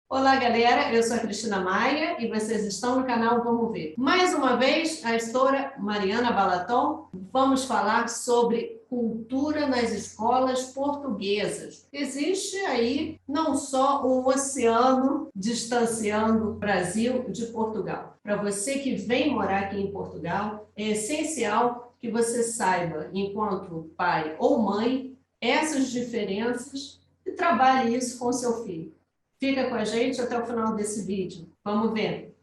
Olá, galera. Eu sou a Cristina Maia e vocês estão no canal Vamos Ver. Mais uma vez, a história Mariana Balaton. Vamos falar sobre cultura nas escolas portuguesas. Existe aí não só um oceano distanciando o Brasil de Portugal. Para você que vem morar aqui em Portugal, é essencial que você saiba, enquanto pai ou mãe, essas diferenças e trabalhe isso com seu filho. Fica com a gente até o final desse vídeo. Vamos ver.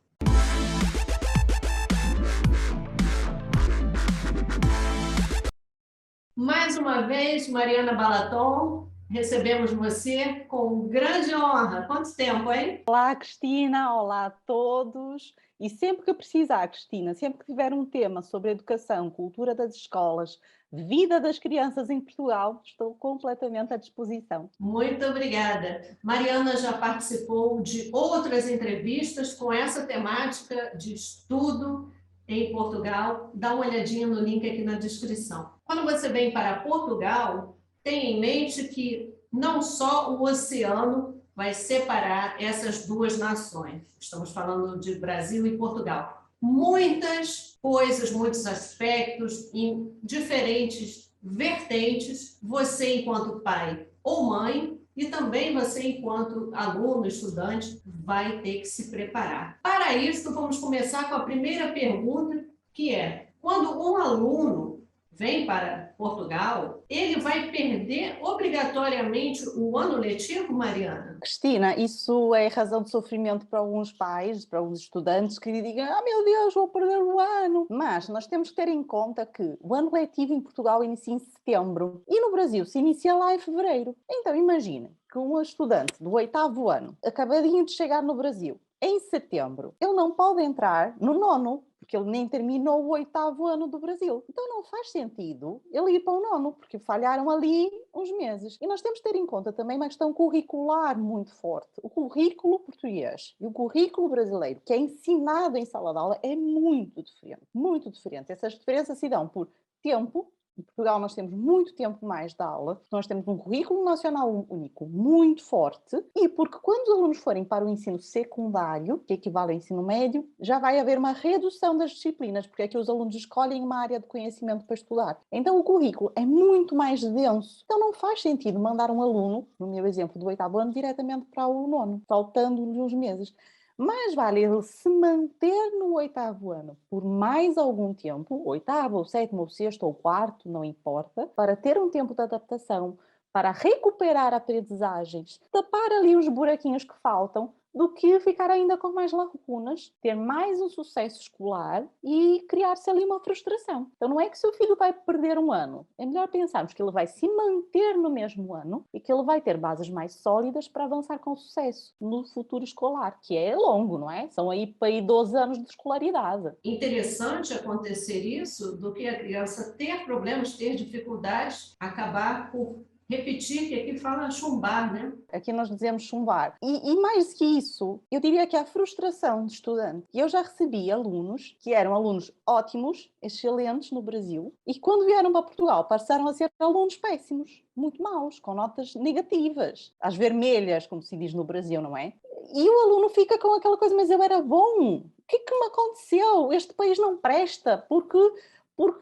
Mais uma vez, Mariana Balaton, recebemos você com grande honra. Quanto tempo, hein? Olá, Cristina, olá a todos. E sempre que precisar, Cristina, sempre que tiver um tema sobre educação, cultura das escolas, vida das crianças em Portugal, estou completamente à disposição. Muito obrigada. Mariana já participou de outras entrevistas com essa temática de estudo em Portugal. Dá uma olhadinha no link aqui na descrição. Quando você vem para Portugal, tenha em mente que não só o oceano vai separar essas duas nações. Estamos falando de Brasil e Portugal. Muitas coisas, muitos aspectos, em diferentes vertentes, você, enquanto pai ou mãe, e também você, enquanto aluno, estudante, vai ter que se preparar. Para isso, vamos começar com a primeira pergunta, que é: quando um aluno vem para Portugal, ele vai perder obrigatoriamente o ano letivo, Mariana? Cristina, isso é razão de sofrimento para alguns pais, para alguns estudantes que digam: ah, meu Deus, vou perder o ano. Mas nós temos que ter em conta que o ano letivo em Portugal inicia em setembro e no Brasil se inicia lá em fevereiro. Então imaginem que um estudante do 8º ano, acabadinho de chegar no Brasil, em setembro, ele não pode entrar no 9º, porque ele nem terminou o 8º ano do Brasil. Então não faz sentido ele ir para o 9º, porque falharam ali uns meses. E nós temos de ter em conta também uma questão curricular muito forte. O currículo português e o currículo brasileiro, que é ensinado em sala de aula, é muito diferente. Muito diferente. Essas diferenças se dão por tempo. Em Portugal nós temos muito tempo mais de aula, porque nós temos um currículo nacional único muito forte, e porque quando os alunos forem para o ensino secundário, que equivale ao ensino médio, já vai haver uma redução das disciplinas, porque é que os alunos escolhem uma área de conhecimento para estudar. Então o currículo é muito mais denso. Então não faz sentido mandar um aluno, no meu exemplo do 8º ano, diretamente para o 9º, faltando-lhe uns meses. Mais vale ele se manter no 8º ano por mais algum tempo, 8º, ou 7º, ou 6º, ou 4º, não importa, para ter um tempo de adaptação, para recuperar aprendizagens, tapar ali os buraquinhos que faltam, do que ficar ainda com mais lacunas, ter mais um sucesso escolar e criar-se ali uma frustração. Então não é que o seu filho vai perder um ano, é melhor pensarmos que ele vai se manter no mesmo ano e que ele vai ter bases mais sólidas para avançar com sucesso no futuro escolar, que é longo, não é? São aí para aí 12 anos de escolaridade. Interessante acontecer isso do que a criança ter problemas, ter dificuldades, acabar por repetir, que aqui fala chumbar, né? Aqui nós dizemos chumbar. E mais que isso, eu diria que a frustração de estudante. Eu já recebi alunos que eram alunos ótimos, excelentes no Brasil, e quando vieram para Portugal passaram a ser alunos péssimos, muito maus, com notas negativas, às vermelhas, como se diz no Brasil, não é? E o aluno fica com aquela coisa: mas eu era bom, o que é que me aconteceu? Este país não presta, porque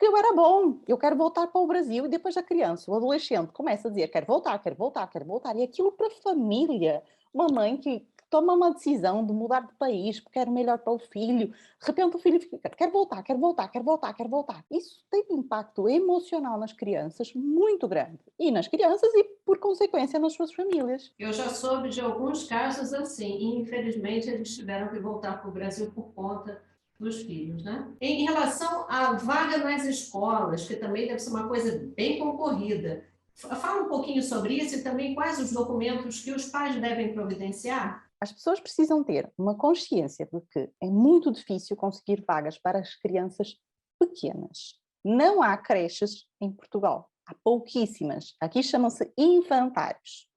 eu era bom, eu quero voltar para o Brasil. E depois a criança, o adolescente, começa a dizer: quero voltar, quero voltar, quero voltar. E aquilo para a família, uma mãe que toma uma decisão de mudar de país porque quer o melhor para o filho, de repente o filho fica: quero voltar, quero voltar, quero voltar, quero voltar. Isso tem um impacto emocional nas crianças muito grande. E nas crianças e, por consequência, nas suas famílias. Eu já soube de alguns casos assim, e infelizmente eles tiveram que voltar para o Brasil por conta dos filhos, né? Em relação à vaga nas escolas, que também deve ser uma coisa bem concorrida, fala um pouquinho sobre isso e também quais os documentos que os pais devem providenciar. As pessoas precisam ter uma consciência de que é muito difícil conseguir vagas para as crianças pequenas. Não há creches em Portugal, há pouquíssimas. Aqui chamam-se infantários.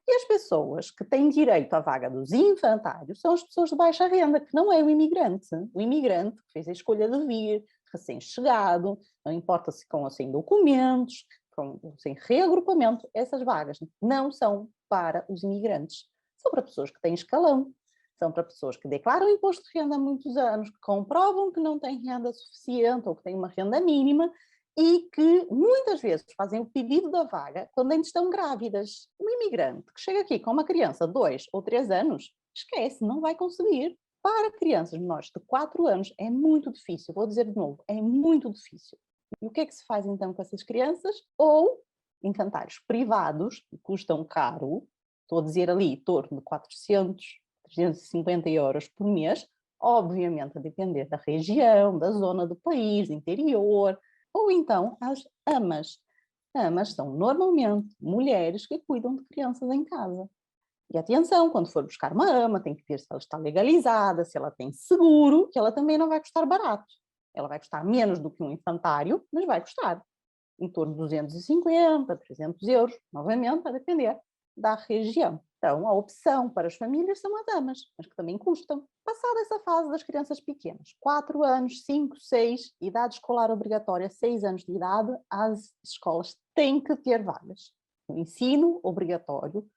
E as pessoas que têm direito à vaga dos infantários são as pessoas de baixa renda, que não é o imigrante. O imigrante que fez a escolha de vir, recém-chegado, não importa se com ou sem documentos, com ou sem reagrupamento, essas vagas não são para os imigrantes. são para pessoas que têm escalão, são para pessoas que declaram imposto de renda há muitos anos, que comprovam que não têm renda suficiente ou que têm uma renda mínima e que muitas vezes fazem o pedido da vaga quando ainda estão grávidas. Um imigrante que chega aqui com uma criança de 2 ou 3 anos, esquece, não vai conseguir. Para crianças menores de 4 anos é muito difícil, vou dizer de novo, é muito difícil. E o que é que se faz então com essas crianças? Ou infantários privados, que custam caro, estou a dizer ali em torno de 400, 350 euros por mês, obviamente a depender da região, da zona do país, interior, ou então as amas. Amas são normalmente mulheres que cuidam de crianças em casa. E atenção, quando for buscar uma ama, tem que ver se ela está legalizada, se ela tem seguro, que ela também não vai custar barato. Ela vai custar menos do que um infantário, mas vai custar em torno de 250, 300 euros, novamente, a depender da região. Então, a opção para as famílias são as amas, mas que também custam. Passada essa fase das crianças pequenas, 4 anos, 5, 6, idade escolar obrigatória, 6 anos de idade, as escolas têm que ter vagas. O ensino obrigatório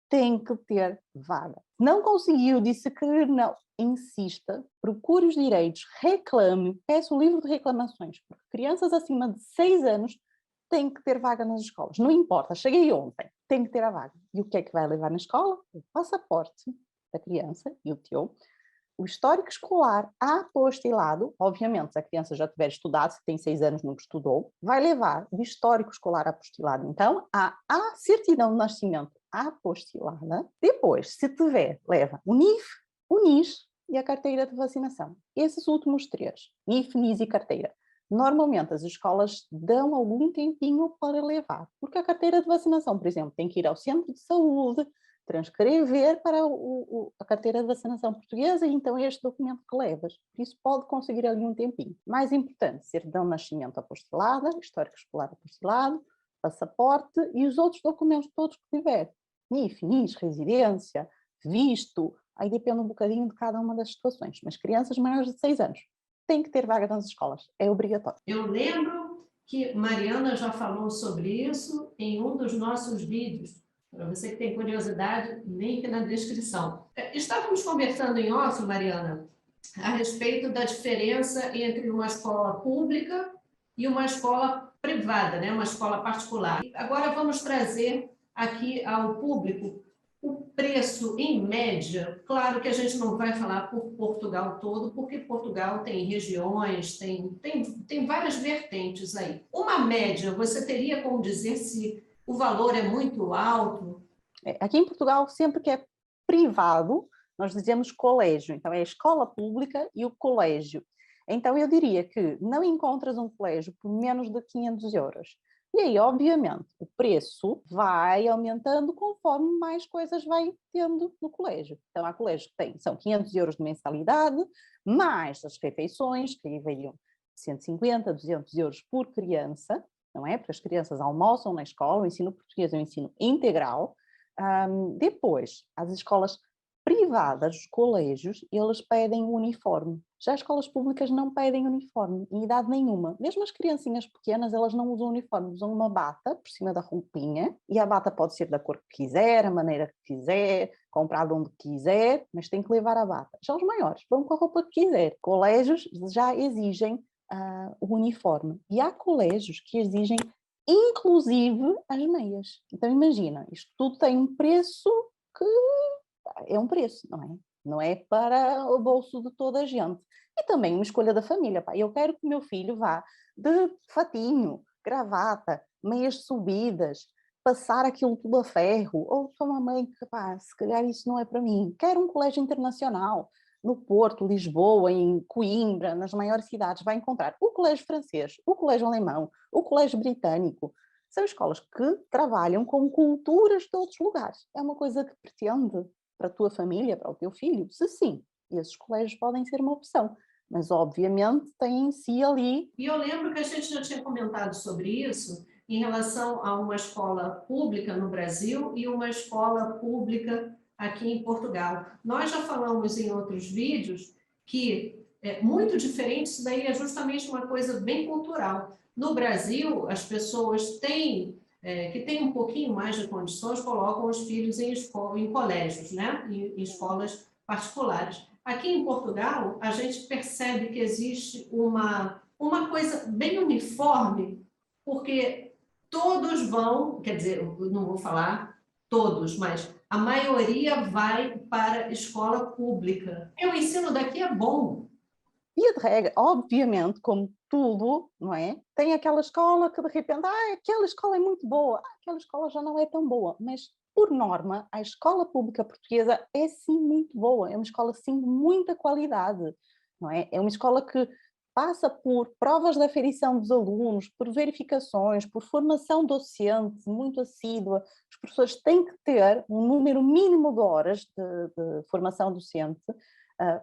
tem que ter vaga. Não conseguiu, disse que não. Insista, procure os direitos, reclame, peça o livro de reclamações, porque crianças acima de 6 anos têm que ter vaga nas escolas. Não importa, cheguei ontem, tem que ter a vaga. E o que é que vai levar na escola? O passaporte da criança e o teu, o histórico escolar apostilado, obviamente, se a criança já tiver estudado, se tem 6 anos nunca estudou, vai levar o histórico escolar apostilado, então, a certidão de nascimento apostilada. Depois, se tiver, leva o NIF, o NIS e a carteira de vacinação. Esses últimos 3, NIF, NIS e carteira. Normalmente as escolas dão algum tempinho para levar, porque a carteira de vacinação, por exemplo, tem que ir ao centro de saúde, transcrever para a carteira de vacinação portuguesa e então é este documento que levas. Por isso pode conseguir ali um tempinho. Mais importante, certidão de nascimento apostilada, histórico escolar apostilado, passaporte e os outros documentos todos que tiver. NIF, NIS, residência, visto, aí depende um bocadinho de cada uma das situações, mas crianças maiores de 6 anos têm que ter vaga nas escolas, é obrigatório. Eu lembro que Mariana já falou sobre isso em um dos nossos vídeos. Para você que tem curiosidade, link na descrição. Estávamos conversando em off, Mariana, a respeito da diferença entre uma escola pública e uma escola privada, né? Uma escola particular. Agora vamos trazer aqui ao público o preço em média. Claro que a gente não vai falar por Portugal todo, porque Portugal tem regiões, tem várias vertentes aí. Uma média, você teria como dizer se o valor é muito alto? Aqui em Portugal, sempre que é privado, nós dizemos colégio. Então, é a escola pública e o colégio. Então, eu diria que não encontras um colégio por menos de 500 euros. E aí, obviamente, o preço vai aumentando conforme mais coisas vai tendo no colégio. Então, há colégios que são 500 euros de mensalidade, mais as refeições, que aí variam 150, 200 euros por criança, não é? Porque as crianças almoçam na escola, o ensino português é um ensino integral. Depois, as escolas privadas, os colégios, eles pedem uniforme. Já as escolas públicas não pedem uniforme, em idade nenhuma. Mesmo as criancinhas pequenas, elas não usam uniforme, usam uma bata por cima da roupinha, e a bata pode ser da cor que quiser, a maneira que quiser, comprada onde quiser, mas tem que levar a bata. Já os maiores vão com a roupa que quiser. Colégios já exigem o uniforme. E há colégios que exigem inclusive as meias. Então imagina, isto tudo tem um preço que é um preço, não é? Não é para o bolso de toda a gente. E também uma escolha da família. Pá. Eu quero que o meu filho vá de fatinho, gravata, meias subidas, passar aquilo tudo a ferro. Ou sou uma mãe que, pá, se calhar isso não é para mim. Quero um colégio internacional. No Porto, Lisboa, em Coimbra, nas maiores cidades, vai encontrar o colégio francês, o colégio alemão, o colégio britânico. São escolas que trabalham com culturas de outros lugares. É uma coisa que pretende para a tua família, para o teu filho? Se sim, esses colégios podem ser uma opção. Mas, obviamente, tem em si ali... E eu lembro que a gente já tinha comentado sobre isso em relação a uma escola pública no Brasil e uma escola pública aqui em Portugal. Nós já falamos em outros vídeos que é muito diferente, isso daí é justamente uma coisa bem cultural. No Brasil, as pessoas têm que têm um pouquinho mais de condições, colocam os filhos em colégios, né? Em escolas particulares. Aqui em Portugal, a gente percebe que existe uma coisa bem uniforme, porque todos vão, quer dizer, eu não vou falar todos, mas a maioria vai para a escola pública. E o ensino daqui é bom. Via de regra, obviamente, como tudo, não é? Tem aquela escola que de repente, aquela escola é muito boa, aquela escola já não é tão boa, mas por norma, a escola pública portuguesa é sim muito boa, é uma escola sim de muita qualidade, não é? É uma escola que passa por provas de aferição dos alunos, por verificações, por formação docente muito assídua. Os professores têm que ter um número mínimo de horas de formação docente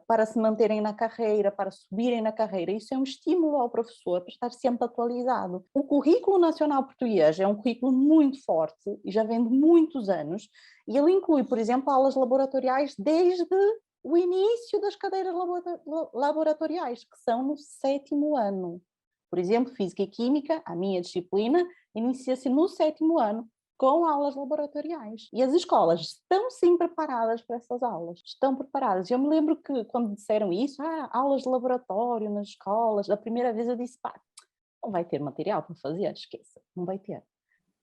para se manterem na carreira, para subirem na carreira. Isso é um estímulo ao professor para estar sempre atualizado. O currículo nacional português é um currículo muito forte e já vem de muitos anos, e ele inclui, por exemplo, aulas laboratoriais desde o início das cadeiras laboratoriais, que são no 7º ano. Por exemplo, Física e Química, a minha disciplina, inicia-se no 7º ano, com aulas laboratoriais. E as escolas estão sim preparadas para essas aulas, estão preparadas. Eu me lembro que quando disseram isso, aulas de laboratório nas escolas, a primeira vez eu disse, não vai ter material para fazer, esqueça, não vai ter.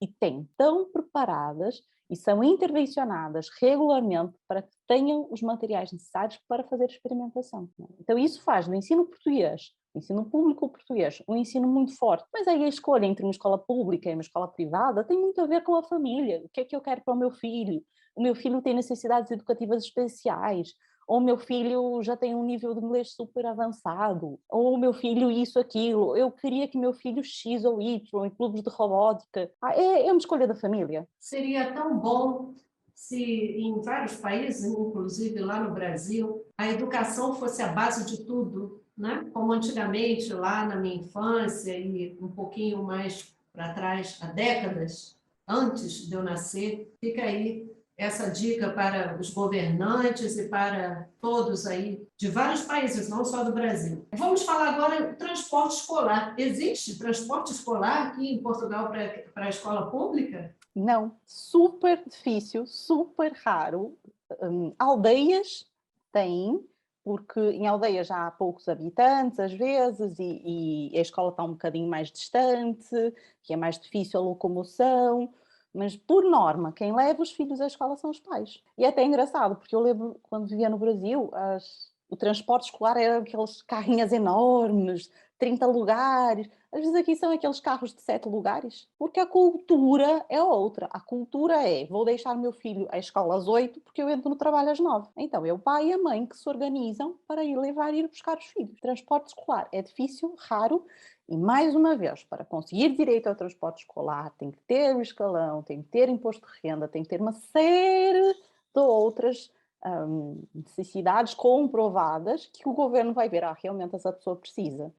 E estão preparadas e são intervencionadas regularmente para que tenham os materiais necessários para fazer experimentação. Então isso faz do ensino português, o ensino público português, um ensino muito forte. Mas aí a escolha entre uma escola pública e uma escola privada tem muito a ver com a família. O que é que eu quero para o meu filho? O meu filho tem necessidades educativas especiais, ou o meu filho já tem um nível de inglês super avançado, ou o meu filho isso, aquilo, eu queria que meu filho X ou Y, em clubes de robótica. É uma escolha da família. Seria tão bom se em vários países, inclusive lá no Brasil, a educação fosse a base de tudo, né? Como antigamente, lá na minha infância e um pouquinho mais para trás, há décadas antes de eu nascer. Fica aí essa dica para os governantes e para todos aí de vários países, não só do Brasil. Vamos falar agora do transporte escolar. Existe transporte escolar aqui em Portugal para a escola pública? Não, super difícil, super raro. Aldeias têm, porque em aldeias já há poucos habitantes às vezes e a escola está um bocadinho mais distante, que é mais difícil a locomoção, mas por norma, quem leva os filhos à escola são os pais. E é até engraçado, porque eu lembro quando vivia no Brasil, o transporte escolar era aqueles carrinhas enormes, 30 lugares. Às vezes aqui são aqueles carros de 7 lugares, porque a cultura é outra. A cultura é, vou deixar meu filho à escola às 8 porque eu entro no trabalho às 9. Então é o pai e a mãe que se organizam para ir levar e ir buscar os filhos. Transporte escolar é difícil, raro, e mais uma vez, para conseguir direito ao transporte escolar, tem que ter o escalão, tem que ter imposto de renda, tem que ter uma série de outras necessidades comprovadas que o governo vai ver, realmente essa pessoa precisa.